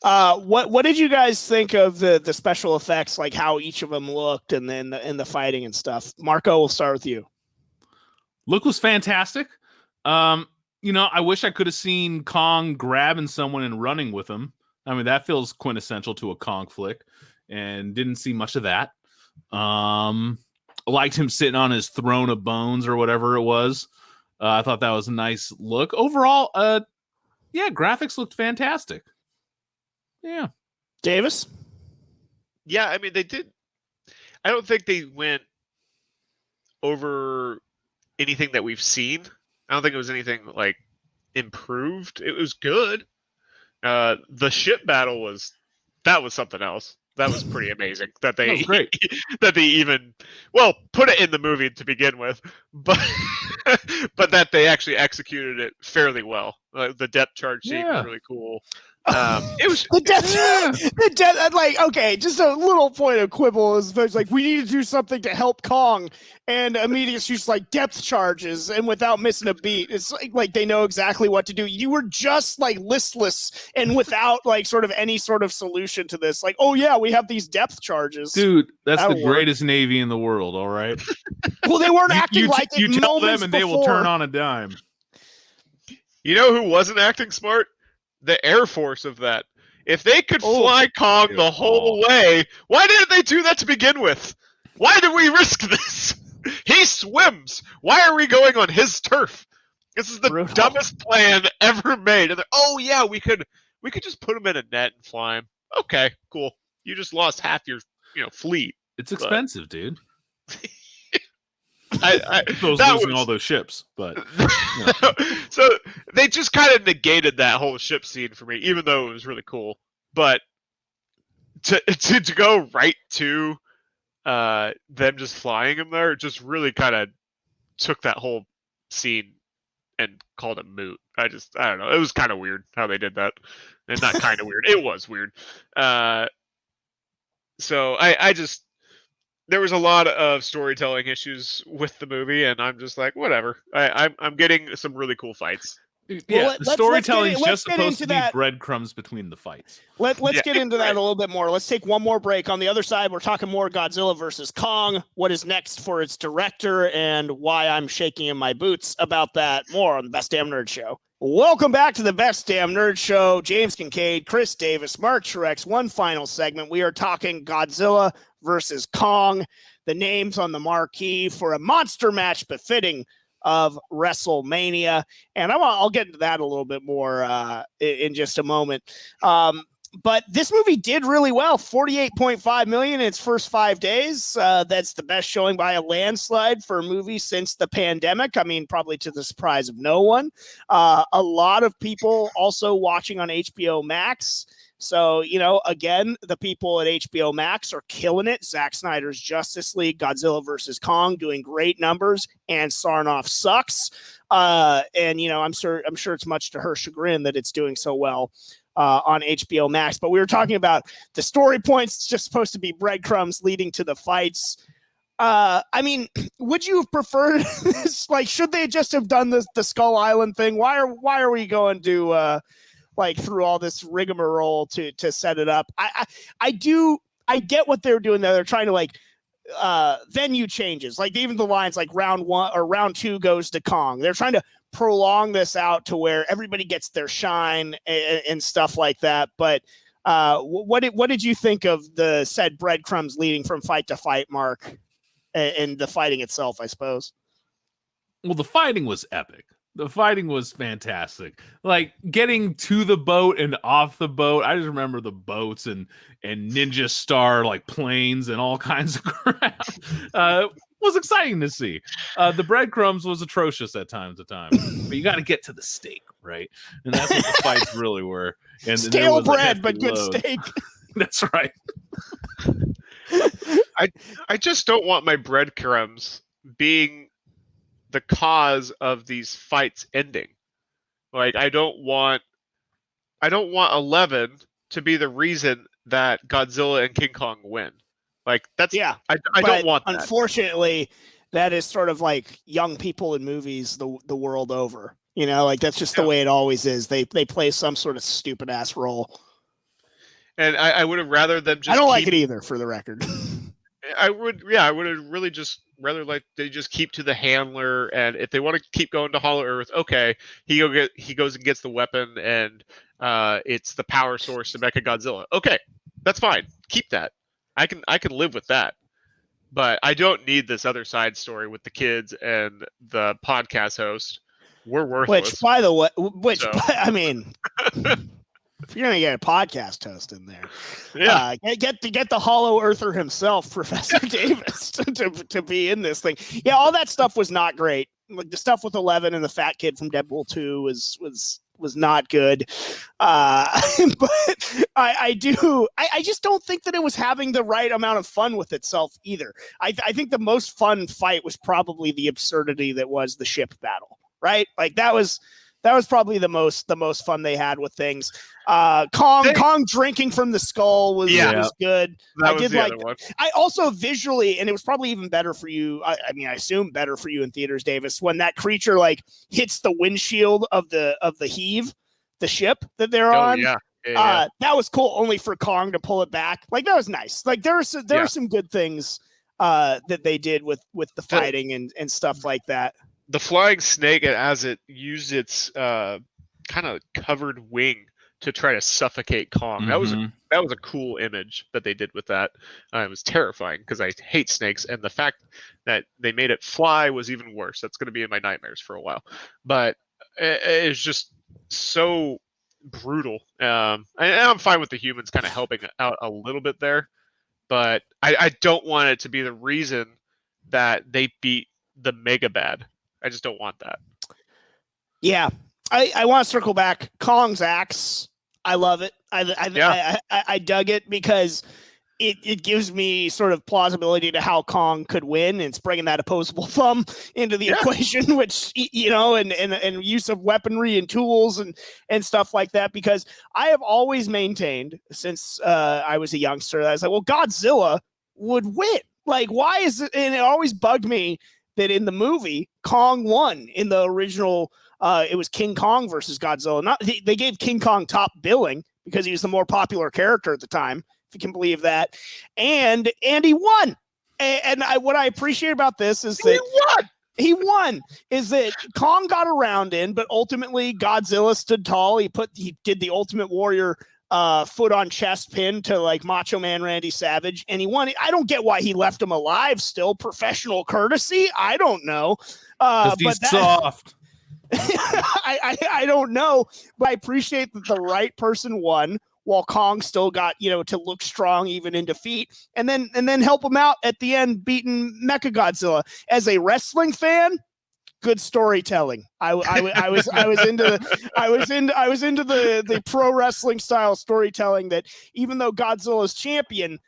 What did you guys think of the special effects, like how each of them looked, and then the fighting and stuff? Marco, we'll start with you. Look was fantastic. I wish I could have seen Kong grabbing someone and running with him. I mean, that feels quintessential to a Kong flick, and didn't see much of that. Liked him sitting on his throne of bones or whatever it was. I thought that was a nice look. Overall, graphics looked fantastic. Yeah. Davis? Yeah, I mean, they did. I don't think they went over anything that we've seen. I don't think it was anything like improved. It was good. The ship battle was something else. That was pretty amazing. That was great. That they even put it in the movie to begin with, but that they actually executed it fairly well. The depth charge scene was really cool. It was the death. Like, okay, just a little point of quibble is it's like we need to do something to help Kong, and immediately it's just like depth charges, and without missing a beat, it's like they know exactly what to do. You were just like listless and without like sort of any sort of solution to this. Like, oh yeah, we have these depth charges, dude. That's That'll the greatest Navy in the world. All right. Well, they weren't acting like it. You tell them, before. and they will turn on a dime. You know who wasn't acting smart? The Air Force of that. If they could fly Kong the whole way, why didn't they do that to begin with? Why did we risk this? He swims. Why are we going on his turf? This is the dumbest plan ever made. And oh yeah, we could just put him in a net and fly him. Okay, cool. You just lost half your fleet. It's expensive, dude. Losing all those ships, but so they just kind of negated that whole ship scene for me, even though it was really cool. But to go right to them just flying him there, just really kind of took that whole scene and called it moot. I don't know. It was kind of weird how they did that, and not kind of weird. It was weird. So I just. There was a lot of storytelling issues with the movie, and I'm just like, whatever. I'm getting some really cool fights. Yeah, the storytelling is just supposed to be breadcrumbs between the fights. Let's get into that a little bit more. Let's take one more break. On the other side, we're talking more Godzilla versus Kong. What is next for its director, and why I'm shaking in my boots about that. More on the Best Damn Nerd Show. Welcome back to the Best Damn Nerd Show. James Kincaid, Chris Davis, Mark Truex. One final segment. We are talking Godzilla versus Kong. The names on the marquee for a monster match befitting of WrestleMania. And I'll get into that a little bit more in just a moment. But this movie did really well. 48.5 million in its first 5 days. That's the best showing by a landslide for a movie since the pandemic. I mean, probably to the surprise of no one. A lot of people also watching on HBO Max. So, again, the people at HBO Max are killing it. Zack Snyder's Justice League, Godzilla versus Kong, doing great numbers, and Sarnoff sucks. And I'm sure it's much to her chagrin that it's doing so well on HBO Max. But we were talking about the story points. It's just supposed to be breadcrumbs leading to the fights. I mean, would you have preferred this? Like, should they just have done the Skull Island thing? Why are we going to through all this rigmarole to set it up? I get what they're doing there. They're trying to venue changes, like even the lines like round 1 or round 2 goes to Kong. They're trying to prolong this out to where everybody gets their shine and stuff like that. But what did you think of the said breadcrumbs leading from fight to fight, Mark, and the fighting itself, I suppose? Well, the fighting was epic. The fighting was fantastic. Like getting to the boat and off the boat. I just remember the boats and Ninja Star like planes and all kinds of crap. Was exciting to see. The breadcrumbs was atrocious at time to time, but you got to get to the steak, right? And that's what the fights really were. And stale bread, but good steak. That's right. I just don't want my breadcrumbs being the cause of these fights ending. Like I don't want 11 to be the reason that Godzilla and King Kong win. Like that's I don't want that. Unfortunately, that is sort of like young people in movies the world over. Like that's just the way it always is. They play some sort of stupid ass role. And I would have rather them just I don't like it either, for the record. I would have really just rather like they just keep to the handler, and if they want to keep going to Hollow Earth, okay, he goes and gets the weapon, and it's the power source to Mechagodzilla. Okay, that's fine. Keep that. I can live with that. But I don't need this other side story with the kids and the podcast host. We're worthless. Which, by the way, I mean, if you're gonna get a podcast host in there, get the Hollow Earther himself, Professor Davis, to be in this thing. Yeah, all that stuff was not great. Like the stuff with 11 and the fat kid from Deadpool 2 was not good. But I just don't think that it was having the right amount of fun with itself either. I think the most fun fight was probably the absurdity that was the ship battle, right? Like that was That was probably the most fun they had with things. Kong drinking from the skull was good. That was the other one. I also visually, and it was probably even better for you. I mean, I assume better for you in theaters, Davis, when that creature like hits the windshield of the Heave, the ship that they're on. Yeah. That was cool. Only for Kong to pull it back. Like that was nice. Like there were some good things that they did with the fighting and stuff like that. The flying snake, as it used its kind of covered wing to try to suffocate Kong. Mm-hmm. That was a cool image that they did with that. It was terrifying because I hate snakes, and the fact that they made it fly was even worse. That's going to be in my nightmares for a while. But it's just so brutal. And I'm fine with the humans kind of helping out a little bit there, but I don't want it to be the reason that they beat the mega bad. I just don't want that. Yeah. I want to circle back. Kong's axe. I love it. I dug it because it gives me sort of plausibility to how Kong could win, and it's bringing that opposable thumb into the equation, which, you know, and use of weaponry and tools and stuff like that, because I have always maintained since I was a youngster that I was like, well, Godzilla would win. Like, why is it? And it always bugged me that in the movie, Kong won. In the original, it was King Kong versus Godzilla. They gave King Kong top billing because he was the more popular character at the time, if you can believe that. And he won. And what I appreciate about this is that he won. Is that Kong got around in, but ultimately Godzilla stood tall. He did the Ultimate Warrior foot on chest pin to like Macho Man Randy Savage, and he won. I don't get why he left him alive still. Professional courtesy? I don't know. But he's soft. I don't know, but I appreciate that the right person won while Kong still got, you know, to look strong even in defeat, and then help him out at the end, beating Mechagodzilla. As a wrestling fan, good storytelling. I was into the pro wrestling style storytelling that even though Godzilla's champion,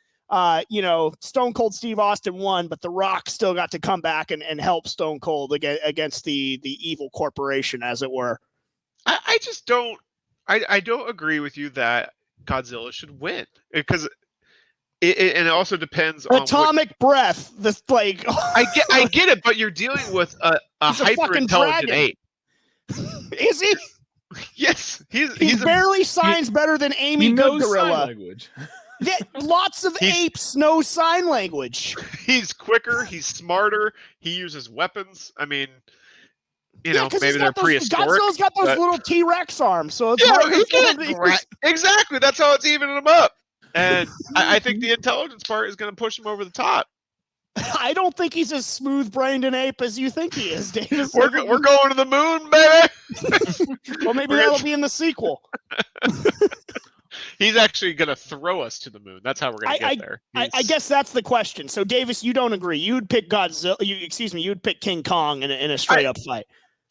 you know, Stone Cold Steve Austin won, but The Rock still got to come back and help Stone Cold against the evil corporation, as it were. I just don't. I don't agree with you that Godzilla should win, because it also depends on atomic breath. This like I get it, but you're dealing with a hyper intelligent ape. Is he? Yes, he barely signs better than Amy Good Gorilla. Language. Lots of apes know sign language. He's quicker. He's smarter. He uses weapons. I mean, you know, maybe they're prehistoric. Godzilla's got those little T-Rex arms, so it's exactly. That's how it's evening them up. And I think the intelligence part is going to push him over the top. I don't think he's as smooth-brained an ape as you think he is, Davis. We're going to the moon, baby. Well, maybe that'll be in the sequel. He's actually going to throw us to the moon. That's how we're going to get there. I guess that's the question. So, Davis, you don't agree. You'd pick Godzilla. You'd pick King Kong in a straight-up fight.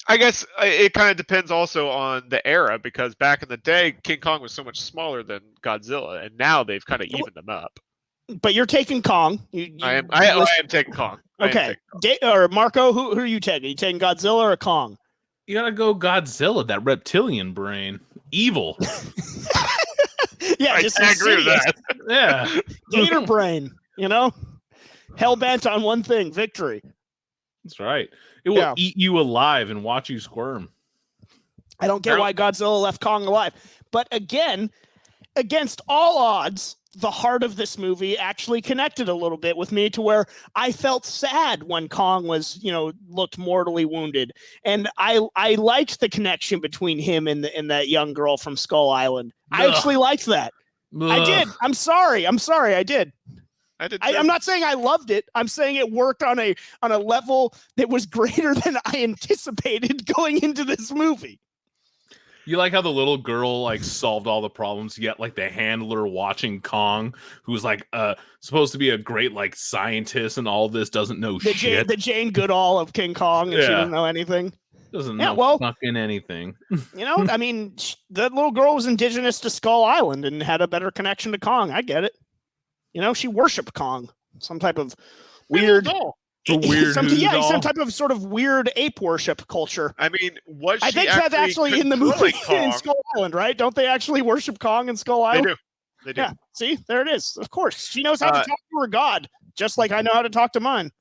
I guess it kind of depends also on the era, because back in the day, King Kong was so much smaller than Godzilla, and now they've kind of evened them up. But you're taking Kong. I am taking Kong. Okay. Or Marco, who are you taking? You taking Godzilla or Kong? You gotta go Godzilla, that reptilian brain. Evil. Yeah, I agree with that. Yeah. Gator brain, you know? Hell-bent on one thing, victory. That's right. It will eat you alive and watch you squirm. I don't get why Godzilla left Kong alive. But again, against all odds, the heart of this movie actually connected a little bit with me, to where I felt sad when Kong was, you know, looked mortally wounded. And I liked the connection between him and that young girl from Skull Island. I actually liked that. I did. I'm sorry. I did. I'm not saying I loved it. I'm saying it worked on a level that was greater than I anticipated going into this movie. You like how the little girl like solved all the problems, yet like the handler watching Kong, who's like supposed to be a great like scientist and all this, doesn't know shit. The Jane Goodall of King Kong, and she doesn't know anything. Doesn't know fucking anything. You know, I mean, that little girl was indigenous to Skull Island and had a better connection to Kong. I get it. You know, she worshipped Kong, some type of weird. weird some type of sort of weird ape worship culture. I mean, was she I think that's actually in the movie Kong? in Skull Island, right? Don't they actually worship Kong in Skull Island? They do. Yeah, see, there it is. Of course, she knows how to talk to her god, just like I know how to talk to mine.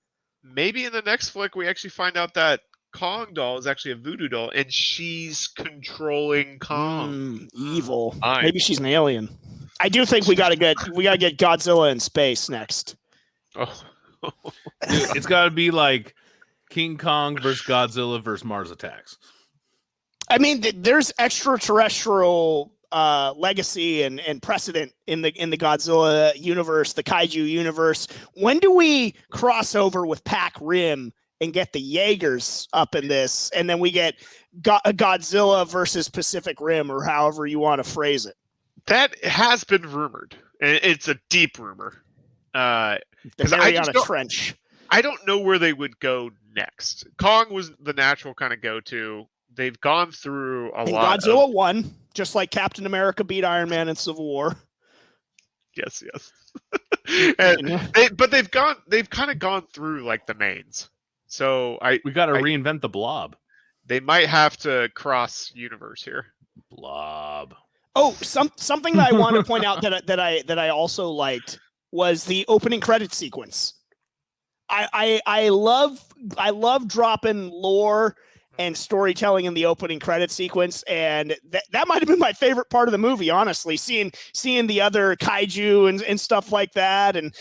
Maybe in the next flick we actually find out that Kong doll is actually a voodoo doll, and she's controlling Kong. Evil. Maybe she's an alien. I do think we gotta get Godzilla in space next. Oh. Dude, it's got to be like King Kong versus Godzilla versus Mars Attacks. I mean, there's extraterrestrial legacy and precedent in the Godzilla universe, the kaiju universe. When do we cross over with Pac Rim and get the Jaegers up in this, and then we get Godzilla versus Pacific Rim, or however you want to phrase it? That has been rumored. It's a deep rumor. The Mariana Trench. I don't know where they would go next. Kong was the natural kind of go-to. They've gone through a lot. Godzilla won, just like Captain America beat Iron Man in Civil War. Yes. But they've kind of gone through like the mains. So we got to reinvent the Blob. They might have to cross universe here. Blob. Oh, something that I want to point out that I also liked was the opening credit sequence. I love dropping lore and storytelling in the opening credit sequence, and that might have been my favorite part of the movie, honestly. Seeing the other kaiju and stuff like that, and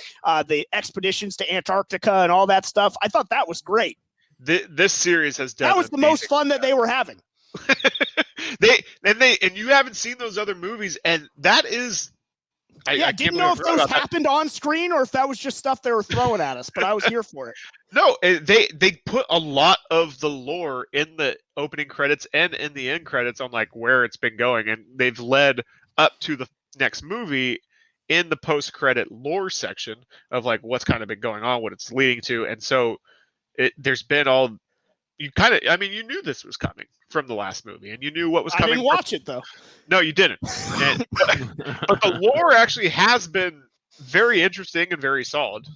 the expeditions to Antarctica and all that stuff. I thought that was great. This series has done. That was the most fun that they were having. And you haven't seen those other movies, and that is. I didn't know if those happened on screen or if that was just stuff they were throwing at us, but I was here for it. No, they put a lot of the lore in the opening credits and in the end credits on like where it's been going, and they've led up to the next movie in the post-credit lore section of like what's kind of been going on, what it's leading to, and so there's been all. You knew this was coming from the last movie, and you knew what was coming. I didn't watch it though. No, you didn't. But the lore actually has been very interesting and very solid,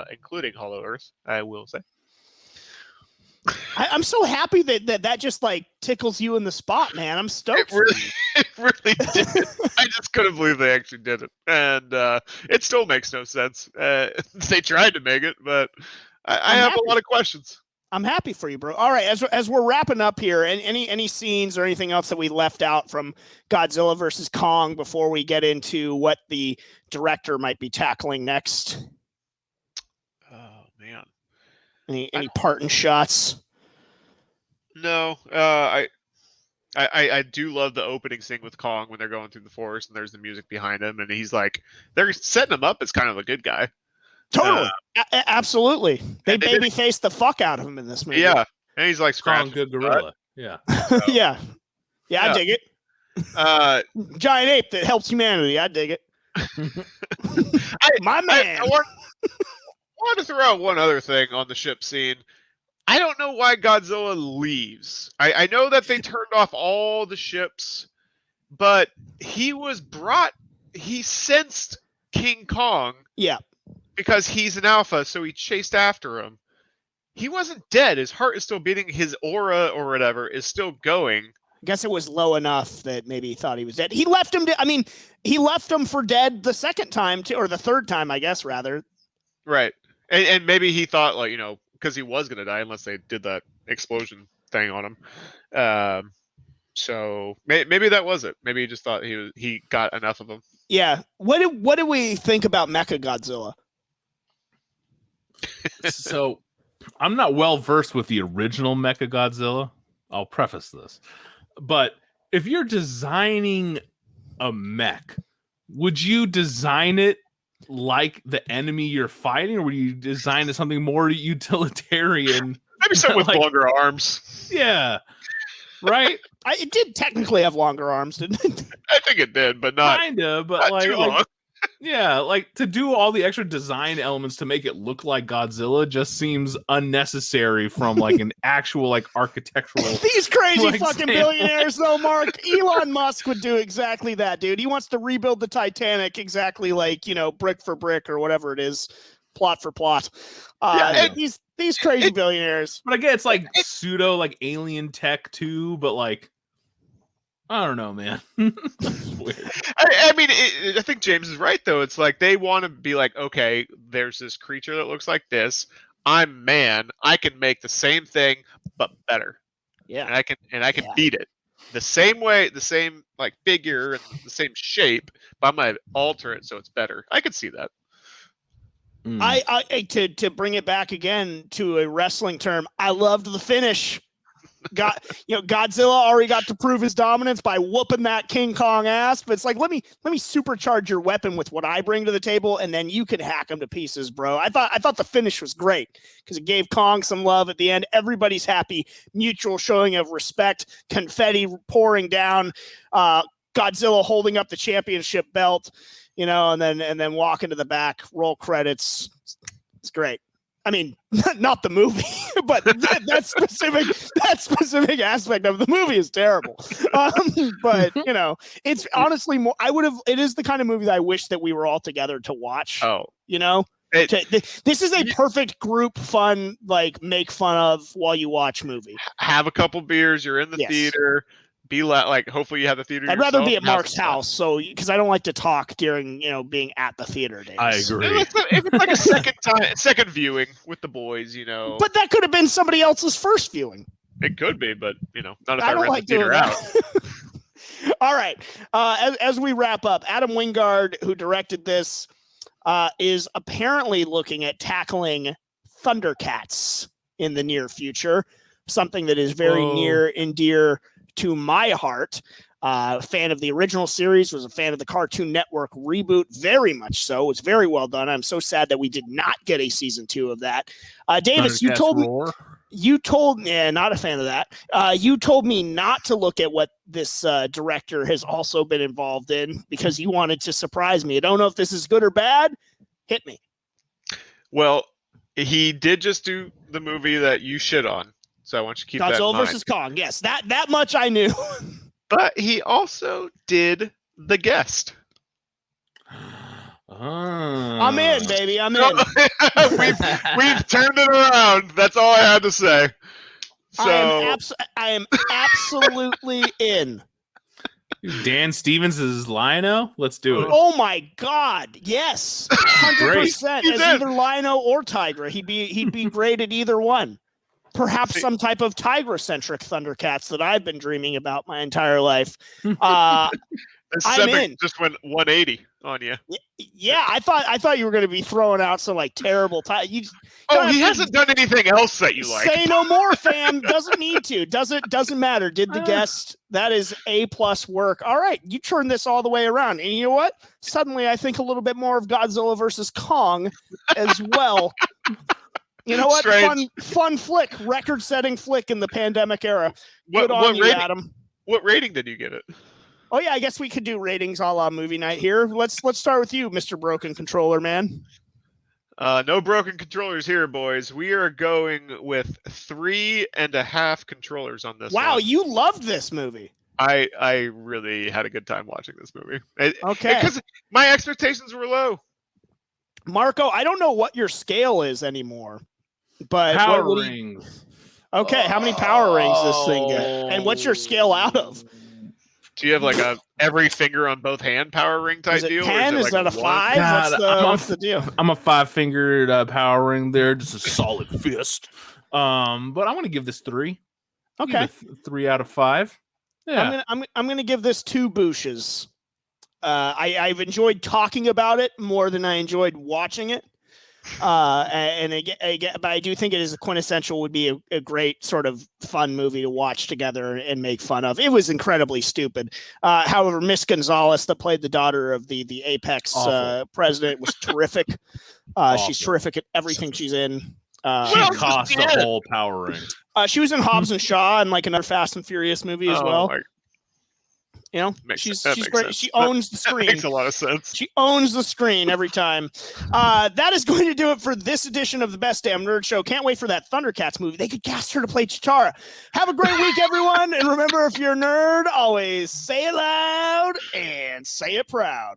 including Hollow Earth, I will say. I'm so happy that just like tickles you in the spot, man. I'm stoked. It really did. I just couldn't believe they actually did it, and it still makes no sense. They tried to make it, but I have a lot of questions. I'm happy for you, bro. All right, as we're wrapping up here, any scenes or anything else that we left out from Godzilla versus Kong before we get into what the director might be tackling next? Oh man, any parting shots? No, I do love the opening scene with Kong when they're going through the forest and there's the music behind him, and he's like, they're setting him up as kind of a good guy. Totally, absolutely. They babyface the fuck out of him in this movie. Yeah, and he's like strong, good gorilla. Yeah, yeah, I dig it. Giant ape that helps humanity. I dig it. My man. I want to throw out one other thing on the ship scene. I don't know why Godzilla leaves. I know that they turned off all the ships, but he sensed King Kong. Yeah. Because he's an alpha, so he chased after him. He wasn't dead. His heart is still beating. His aura or whatever is still going. I guess it was low enough that maybe he thought he was dead. He left him. He left him for dead the second time too, or the third time, I guess, rather. Right, and maybe he thought because he was gonna die unless they did that explosion thing on him. So maybe that was it. Maybe he just thought he got enough of them. Yeah. What do we think about Mechagodzilla? So, I'm not well versed with the original Mechagodzilla. I'll preface this. But if you're designing a mech, would you design it like the enemy you're fighting, or would you design it something more utilitarian? Maybe something with longer arms. Yeah. Right? It did technically have longer arms, didn't it? I think it did, but not kinda, but not too long. Yeah, like to do all the extra design elements to make it look like Godzilla just seems unnecessary from like an actual like architectural. These crazy fucking billionaires, though, Mark. Elon Musk would do exactly that, dude. He wants to rebuild the Titanic exactly like brick for brick or whatever it is, plot for plot. These These crazy billionaires. But I guess it's like pseudo like alien tech too, but like I don't know, man. It's weird. I mean, I think James is right though. It's like they want to be like, okay, there's this creature that looks like this. I'm man. I can make the same thing but better. Yeah, and I can beat it the same way, the same like figure and the same shape, but I'm gonna alter it so it's better. I could see that. I to bring it back again to a wrestling term, I loved the finish. Godzilla already got to prove his dominance by whooping that King Kong ass, but it's like let me supercharge your weapon with what I bring to the table, and then you can hack him to pieces, bro. I thought the finish was great because it gave Kong some love at the end. Everybody's happy, mutual showing of respect, confetti pouring down, Godzilla holding up the championship belt, and then walking to the back, roll credits. It's great. I mean, not the movie, but that specific aspect of the movie is terrible. But it's honestly more. It is the kind of movie that I wish that we were all together to watch. Oh, this is a perfect group fun, like make fun of while you watch movie. Have a couple beers. You're in the theater. Be like, hopefully you have the theater. I'd rather be at Mark's house, so because I don't like to talk during being at the theater days. I agree. If it's like a second viewing with the boys, But that could have been somebody else's first viewing. It could be, but not if I I don't rent like the theater doing out. that. All right. As we wrap up, Adam Wingard, who directed this, is apparently looking at tackling Thundercats in the near future, something that is very near and dear to my heart. Fan of the original series, was a fan of the Cartoon Network reboot, very much so. It's very well done. I'm so sad that we did not get a season 2 of that. Davis, you told me, not a fan of that. You told me not to look at what this director has also been involved in because you wanted to surprise me. I don't know if this is good or bad. Hit me. Well, he did just do the movie that you shit on. So I want you to keep that in mind. Godzilla vs. Kong. Yes, that much I knew. But he also did The Guest. I'm in, baby. I'm in. we've turned it around. That's all I had to say. So I am absolutely in. Dan Stevens is Lino. Let's do it. Oh my God! Yes, 100% as either Lino or Tigra. He'd be great at either one. Perhaps some type of Tigra-centric Thundercats that I've been dreaming about my entire life. I'm in. Just went 180 on you. Yeah, I thought you were going to be throwing out some like terrible. He hasn't done anything else that you like. Say no more, fam. Doesn't need to. Doesn't matter. Did the guest? That is A+ work. All right, you turn this all the way around, and you know what? Suddenly, I think a little bit more of Godzilla versus Kong as well. You know what? Fun flick, record-setting flick in the pandemic era. Good on you, Adam. What rating did you give it? Oh yeah, I guess we could do ratings a la movie night here. Let's start with you, Mr. Broken Controller Man. No broken controllers here, boys. We are going with 3.5 controllers on this. Wow, one. You loved this movie. I really had a good time watching this movie. Okay. Because my expectations were low. Marco, I don't know what your scale is anymore. But power rings. Okay, how many power rings this thing get? And what's your scale out of? Do you have like a every finger on both hand power ring type deal? 10? Is that a 5? God, what's the deal? I'm a 5-fingered power ring there, just a solid fist. But I'm gonna give this 3. Okay, 3 out of 5. Yeah, I'm gonna give this 2 booshes. I've enjoyed talking about it more than I enjoyed watching it. And again, but I do think it is a quintessential, would be a great sort of fun movie to watch together and make fun of. It was incredibly stupid. However, Miss Gonzalez, that played the daughter of the Apex president, was terrific. She's terrific at everything she's in. She cost a whole power ring. She was in Hobbs and Shaw and like another Fast and Furious movie as well. She's great. Sense. She owns the screen. That makes a lot of sense. She owns the screen every time. That is going to do it for this edition of the Best Damn Nerd Show. Can't wait for that Thundercats movie. They could cast her to play Chitara. Have a great week, everyone. And remember, if you're a nerd, always say it loud and say it proud.